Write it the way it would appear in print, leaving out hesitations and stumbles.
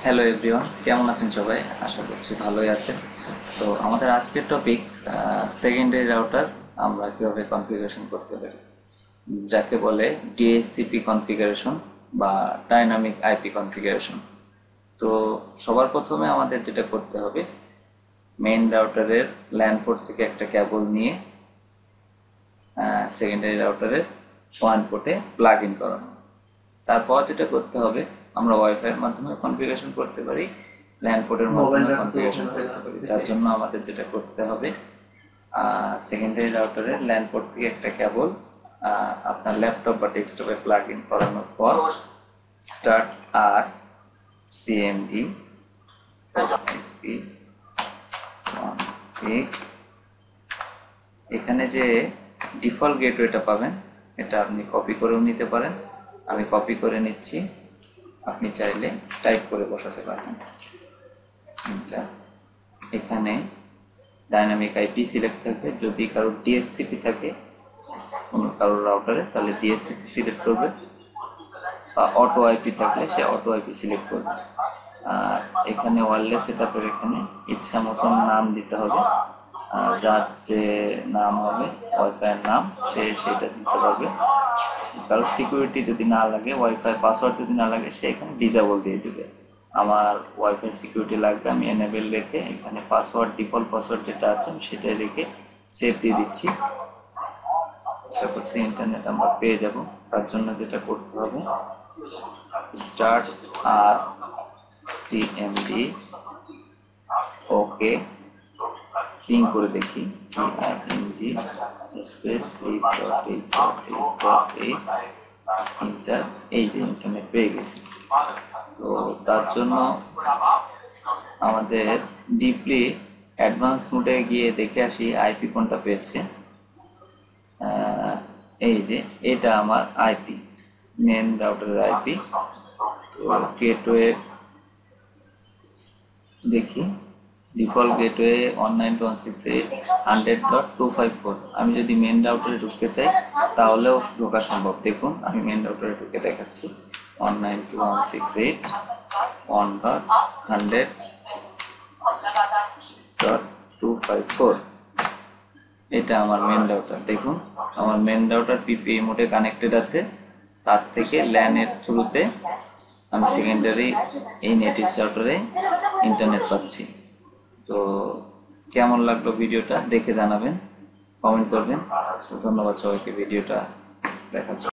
Hello everyone, কেমন আছেন সবাই? আশা করছি ভালোই আছেন। তো আমাদের আজকের টপিক সেকেন্ডারি রাউটার আমরা কীভাবে কনফিগারেশন করতে পারি, যাকে বলে ডিএসসিপি কনফিগারেশন বা ডাইনামিক আইপি কনফিগারেশন। তো সবার প্রথমে আমাদের যেটা করতে হবে, মেইন রাউটারের ল্যান পোর্ট থেকে একটা কেবল নিয়ে সেকেন্ডারি রাউটারের ওয়ান পোর্টে প্লাগ ইন করানো। তারপর যেটা করতে হবে, আমরা ওয়াইফাইয়ের মাধ্যমে কনফিগারেশন করতে পারি, ল্যান পোর্টের মাধ্যমে কনফিগারেশন করতে পারি। তার জন্য আমাদের যেটা করতে হবে, সেকেন্ডারি রাউটারের ল্যান পোর্ট থেকে একটা কেবল আপনার ল্যাপটপ বা ডেস্কটপে প্লাগ ইন করানোর পর স্টার্ট আর সিএমডি এখানে যে ডিফল্ট গেটওয়েটা পাবেন, এটা আপনি কপি করেও নিতে পারেন। আমি কপি করে নিচ্ছি, আপনি চাইলে টাইপ করে বসাতে পারবেন। এখানে ডাইনামিক আইপি সিলেক্ট থাকবে। যদি কারোর ডিএসসিপি থাকে কোনো কারোর রাউটারে, তাহলে ডিএসসিপি সিলেক্ট করবে, বা অটো আইপি থাকলে সে অটো আইপি সিলেক্ট করবে। আর এখানে ওয়্যারলেস সেটআপের এখানে ইচ্ছা মতন নাম দিতে হবে। যার যে নাম হবে ওয়াইফাইয়ের নাম, সে সেটা দিতে পারবে। কারো সিকিউরিটি যদি না লাগে, ওয়াইফাই পাসওয়ার্ড যদি না লাগে, সে এখানে ডিসেবল দিয়ে দেবে। আমার ওয়াইফাই সিকিউরিটি লাগবে, আমি এনেবেল রেখে এখানে পাসওয়ার্ড, ডিফল্ট পাসওয়ার্ড যেটা আছে সেটাই রেখে সেভ দিয়ে দিচ্ছি। আশা করছি ইন্টারনেট আমরা পেয়ে যাব। তার জন্য যেটা করতে হবে, স্টার্ট আর সিএমডি ওকে পিং করে দেখি, টিআরএনজি স্পেস 8.8.8.8 ইন্টার, এই যে ইন্টারনেট পেয়ে গেছি। তো তার জন্য আমাদের ডিপলি অ্যাডভান্স মোডে গিয়ে দেখে আসি আইপি কোনটা পেয়েছে। এই যে এটা আমার আইপি, মেন রাউটারের আইপি। তো গেটওয়ে দেখি, ডিফল্ট গেটওয়ে 192.168.100.254। আমি যদি মেন রাউটারে ঢুকতে চাই তাহলেও ঢোকা সম্ভব। দেখুন, আমি মেন রাউটারে ঢুকে দেখাচ্ছি। 192.168.100.254, এটা আমার মেন রাউটার। দেখুন, আমার মেন রাউটার পিপিএ মোডে কানেক্টেড আছে। তার থেকে ল্যানের থ্রুতে আমি সেকেন্ডারি এই নেটিভ রাউটারে ইন্টারনেট পাচ্ছি। তো কেমন লাগলো ভিডিওটা দেখে জানাবেন, কমেন্ট করবেন। ধন্যবাদ সবাইকে ভিডিওটা দেখার জন্য।